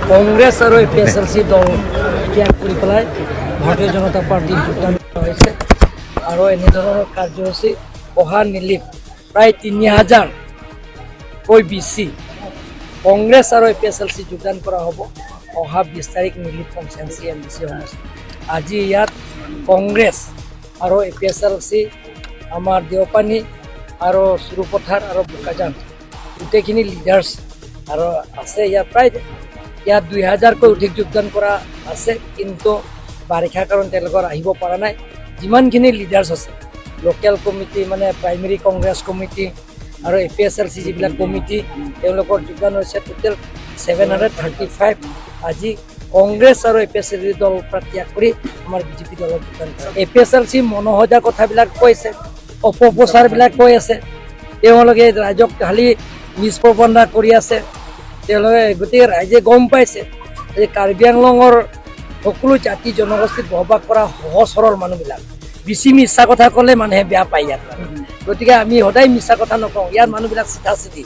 কংগ্ৰেছ আৰু APSLC দল ত্যাগ কৰি পেলাই ভাৰতীয় জনতা পাৰ্টীত যোগদান কৰা হৈছে আৰু এনেধৰণৰ কাৰ্যসূচী অহা নিলিপ প্ৰায় 3000কৈ বেছি কংগ্ৰেছ আৰু APSLC যোগদান কৰা হ'ব অহা 20 তাৰিখ নিলিপ কনষ্টিটুৱেঞ্চি MDC সমষ্টি। আজি ইয়াত কংগ্ৰেছ আৰু APSLC আমাৰ দেওপানী আৰু চুৰুপথাৰ আৰু বোকাজান গোটেইখিনি লিডাৰ্ছ আৰু আছে ইয়াত প্ৰায় ইয়াত 2000কৈ অধিক যোগদান কৰা আছে, কিন্তু বাৰিষাৰ কাৰণ তেওঁলোকৰ আহিব পৰা নাই। যিমানখিনি লিডাৰ্ছ আছে লোকেল কমিটি মানে প্ৰাইমেৰী কংগ্ৰেছ কমিটি আৰু APSLC যিবিলাক কমিটি তেওঁলোকৰ যোগদান হৈছে টোটেল 735। আজি কংগ্ৰেছ আৰু APSLC দল ত্যাগ কৰি আমাৰ BJP দলত যোগদান কৰে। APSLC মনোহজা কথাবিলাক কৈছে, অপপ্ৰচাৰবিলাক কৈ আছে, তেওঁলোকে ৰাইজক খালি নিষ্প্ৰবন্ধা কৰি আছে। তেওঁলোকে গতিকে ৰাইজে গম পাইছে যে কাৰ্বি আংলঙৰ সকলো জাতি জনগোষ্ঠীত বসবাস কৰা সহজ সৰল মানুহবিলাক বেছি মিছা কথা ক'লে মানুহে বেয়া পায় ইয়াত। গতিকে আমি সদায় মিছা কথা নকওঁ, ইয়াৰ মানুহবিলাক চিধা চিধি।